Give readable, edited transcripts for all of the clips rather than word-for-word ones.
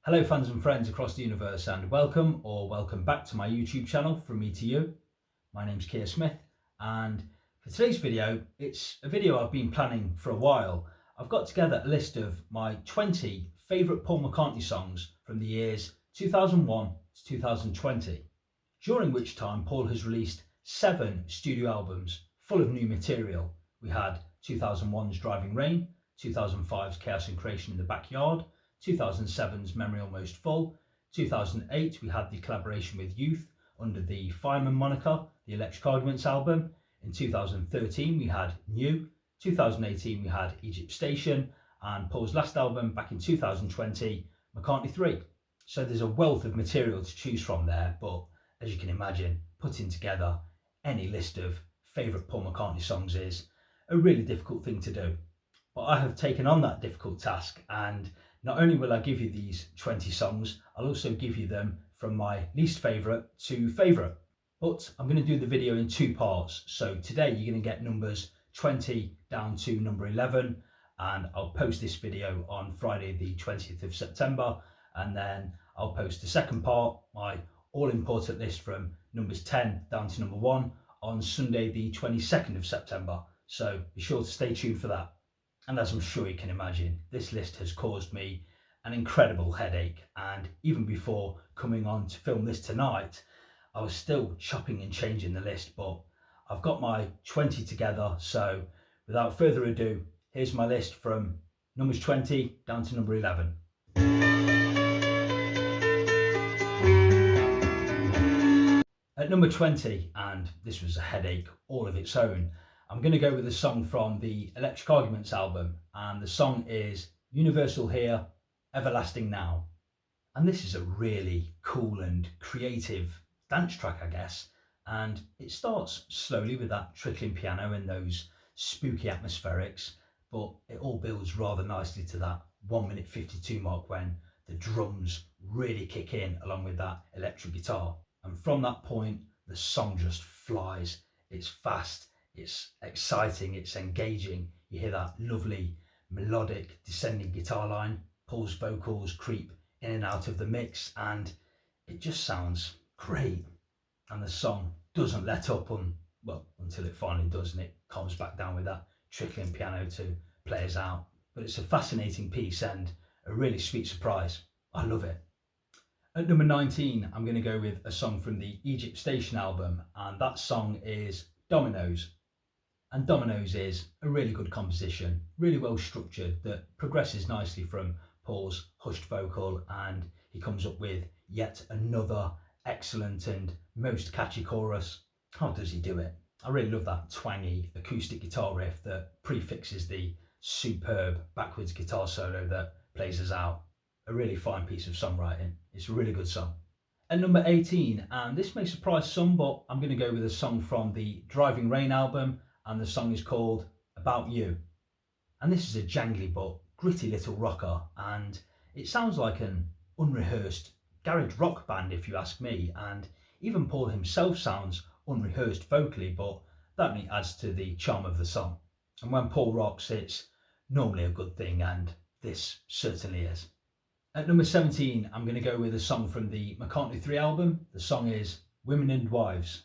Hello fans and friends across the universe, and welcome back to my YouTube channel From Me to You. My name's Keir Smith, and for today's video, it's a video I've been planning for a while. I've got together a list of my 20 favourite Paul McCartney songs from the years 2001 to 2020, during which time Paul has released 7 studio albums full of new material. We had 2001's Driving Rain, 2005's Chaos and Creation in the Backyard, 2007's Memory Almost Full, 2008 we had the collaboration with Youth under the Fireman moniker, the Electric Arguments album. In 2013 we had New, 2018 we had Egypt Station, and Paul's last album back in 2020, McCartney 3. So there's a wealth of material to choose from there, but as you can imagine, putting together any list of favourite Paul McCartney songs is a really difficult thing to do. But I have taken on that difficult task, and not only will I give you these 20 songs, I'll also give you them from my least favourite to favourite. But I'm going to do the video in 2 parts. So today you're going to get numbers 20 down to number 11, and I'll post this video on Friday the 20th of September, and then I'll post the second part, my all-important list from numbers 10 down to number 1, on Sunday the 22nd of September. So be sure to stay tuned for that. And as I'm sure you can imagine, this list has caused me an incredible headache, and even before coming on to film this tonight, I was still chopping and changing the list, but I've got my 20 together. So without further ado, here's my list from numbers 20 down to number 11. At number 20, and this was a headache all of its own, I'm going to go with a song from the Electric Arguments album, and the song is Universal Here, Everlasting Now. And this is a really cool and creative dance track, I guess, and it starts slowly with that trickling piano and those spooky atmospherics, but it all builds rather nicely to that 1 minute 52 mark when the drums really kick in along with that electric guitar. And from that point, the song just flies. It's fast, it's exciting, it's engaging. You hear that lovely melodic descending guitar line. Paul's vocals creep in and out of the mix, and it just sounds great. And the song doesn't let up until it finally does, and it calms back down with that trickling piano to play us out. But it's a fascinating piece and a really sweet surprise. I love it. At number 19, I'm going to go with a song from the Egypt Station album, and that song is Dominos. And Dominos is a really good composition, really well structured, that progresses nicely from Paul's hushed vocal, and he comes up with yet another excellent and most catchy chorus. How does he do it? I really love that twangy acoustic guitar riff that prefixes the superb backwards guitar solo that plays us out. A really fine piece of songwriting. It's a really good song. At number 18, and this may surprise some, but I'm going to go with a song from the Driving Rain album, and the song is called About You. And this is a jangly but gritty little rocker, and it sounds like an unrehearsed garage rock band if you ask me, and even Paul himself sounds unrehearsed vocally, but that only adds to the charm of the song. And when Paul rocks, it's normally a good thing, and this certainly is. At number 17, I'm going to go with a song from the McCartney 3 album. The song is Women and Wives.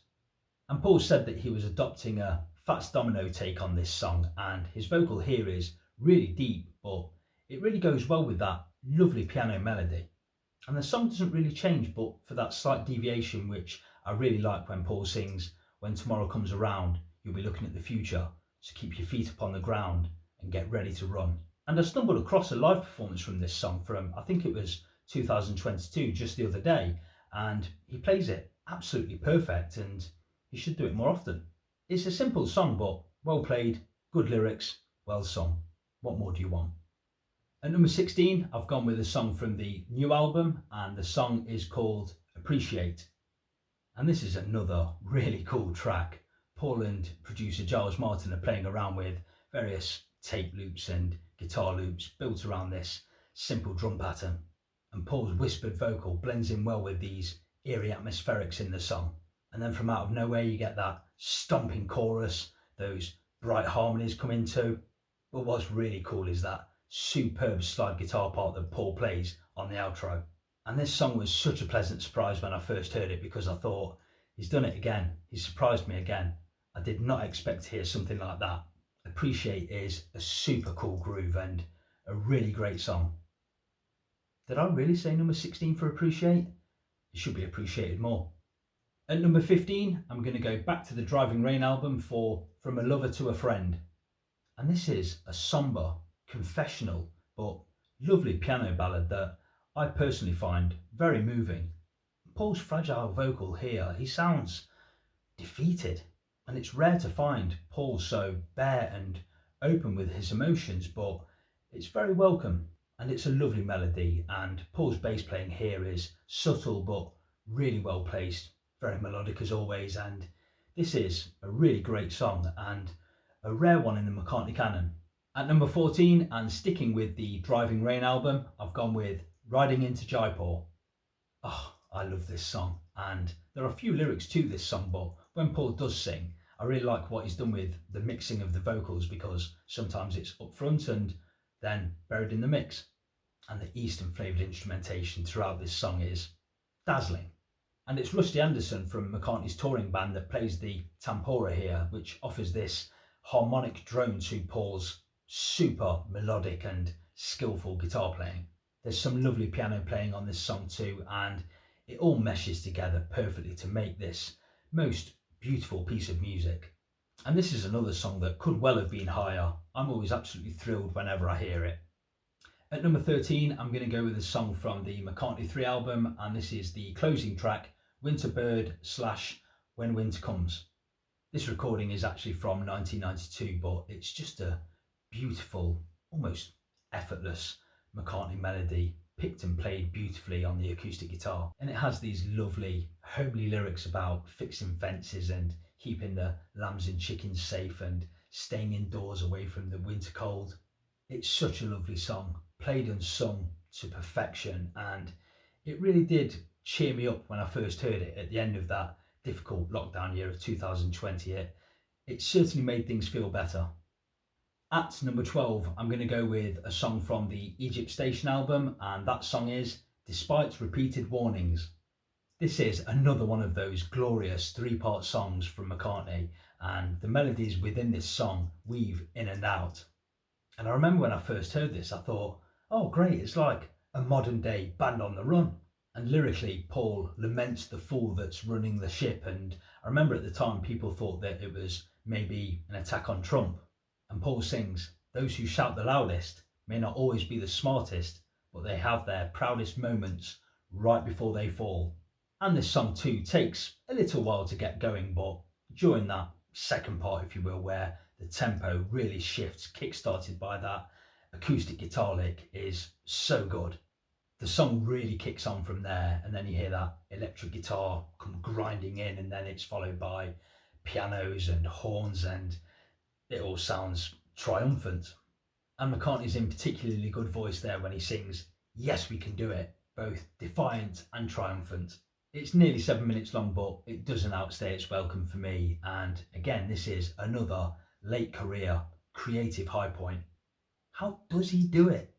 And Paul said that he was adopting a Fats Domino take on this song, and his vocal here is really deep, but it really goes well with that lovely piano melody. And the song doesn't really change, but for that slight deviation, which I really like when Paul sings, when tomorrow comes around, you'll be looking at the future, so keep your feet up on the ground and get ready to run. And I stumbled across a live performance from this song from, I think it was 2022, just the other day, and he plays it absolutely perfect, and he should do it more often. It's a simple song, but well played, good lyrics, well sung. What more do you want? At number 16, I've gone with a song from the new album, and the song is called Appreciate. And this is another really cool track. Paul and producer Giles Martin are playing around with various tape loops and guitar loops built around this simple drum pattern. And Paul's whispered vocal blends in well with these eerie atmospherics in the song. And then from out of nowhere you get that stomping chorus, those bright harmonies come into. But what's really cool is that superb slide guitar part that Paul plays on the outro. And this song was such a pleasant surprise when I first heard it, because I thought, he's done it again. He's surprised me again. I did not expect to hear something like that. Appreciate is a super cool groove and a really great song. Did I really say number 16 for Appreciate? It should be appreciated more. At number 15, I'm going to go back to the Driving Rain album for From a Lover to a Friend. And this is a somber, confessional, but lovely piano ballad that I personally find very moving. Paul's fragile vocal here, he sounds defeated, and it's rare to find Paul so bare and open with his emotions, but it's very welcome, and it's a lovely melody, and Paul's bass playing here is subtle but really well placed, very melodic as always, and this is a really great song and a rare one in the McCartney canon. At number 14, and sticking with the Driving Rain album, I've gone with Riding into Jaipur. Oh, I love this song, and there are a few lyrics to this song, but when Paul does sing, I really like what he's done with the mixing of the vocals, because sometimes it's up front and then buried in the mix. And the Eastern flavoured instrumentation throughout this song is dazzling. And it's Rusty Anderson from McCartney's touring band that plays the tampura here, which offers this harmonic drone to Paul's super melodic and skillful guitar playing. There's some lovely piano playing on this song too, and it all meshes together perfectly to make this most beautiful piece of music. And this is another song that could well have been higher. I'm always absolutely thrilled whenever I hear it. At number 13, I'm going to go with a song from the McCartney 3 album, and this is the closing track, Winter Bird / When Winter Comes. This recording is actually from 1992, but it's just a beautiful, almost effortless McCartney melody, picked and played beautifully on the acoustic guitar. And it has these lovely, homely lyrics about fixing fences and keeping the lambs and chickens safe and staying indoors away from the winter cold. It's such a lovely song, played and sung to perfection, and it really did cheer me up when I first heard it at the end of that difficult lockdown year of 2020. It certainly made things feel better. At number 12, I'm going to go with a song from the Egypt Station album, and that song is Despite Repeated Warnings. This is another one of those glorious 3-part songs from McCartney, and the melodies within this song weave in and out. And I remember when I first heard this, I thought, oh great, it's like a modern day Band on the Run. And lyrically, Paul laments the fool that's running the ship, and I remember at the time people thought that it was maybe an attack on Trump. And Paul sings, those who shout the loudest may not always be the smartest, but they have their proudest moments right before they fall. And this song too takes a little while to get going, but during that second part, if you will, where the tempo really shifts, kick-started by that acoustic guitar lick, is so good. The song really kicks on from there, and then you hear that electric guitar come grinding in, and then it's followed by pianos and horns, and it all sounds triumphant. And McCartney's in particularly good voice there when he sings, yes, we can do it, both defiant and triumphant. It's nearly 7 minutes long, but it doesn't outstay its welcome for me. And again, this is another late career creative high point. How does he do it?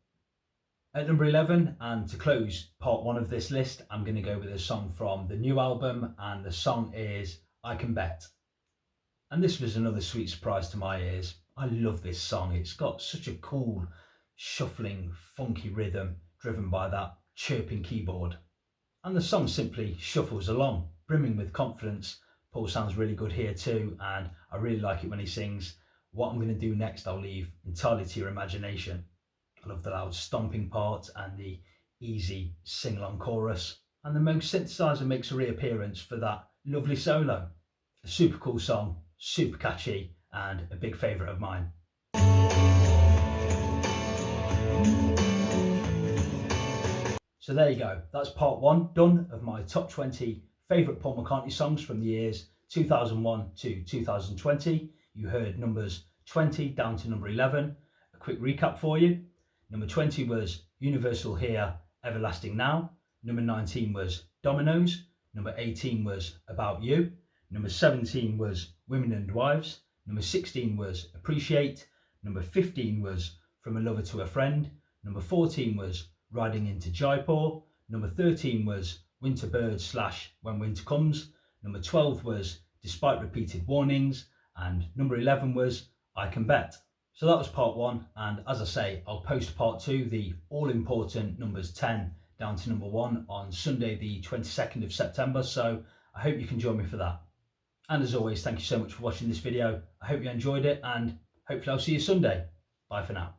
At number 11, and to close part 1 of this list, I'm going to go with a song from the new album, and the song is I Can Bet. And this was another sweet surprise to my ears. I love this song. It's got such a cool, shuffling, funky rhythm driven by that chirping keyboard. And the song simply shuffles along, brimming with confidence. Paul sounds really good here too, and I really like it when he sings, what I'm going to do next I'll leave entirely to your imagination. I love the loud stomping part and the easy sing-along chorus. And the Moog synthesizer makes a reappearance for that lovely solo. A super cool song, super catchy, and a big favourite of mine. So there you go, that's part 1 done of my top 20 favourite Paul McCartney songs from the years 2001 to 2020. You heard numbers 20 down to number 11. A quick recap for you. Number 20 was Universal Here, Everlasting Now. Number 19 was Dominos. Number 18 was About You. Number 17 was Women and Wives. Number 16 was Appreciate. Number 15 was From a Lover to a Friend. Number 14 was Riding into Jaipur. Number 13 was Winter Birds / When Winter Comes. Number 12 was Despite Repeated Warnings. And number 11 was I Can Bet. So that was part 1, and as I say, I'll post part 2, the all-important numbers 10 down to number 1, on Sunday the 22nd of September, so I hope you can join me for that. And as always, thank you so much for watching this video. I hope you enjoyed it, and hopefully I'll see you Sunday. Bye for now.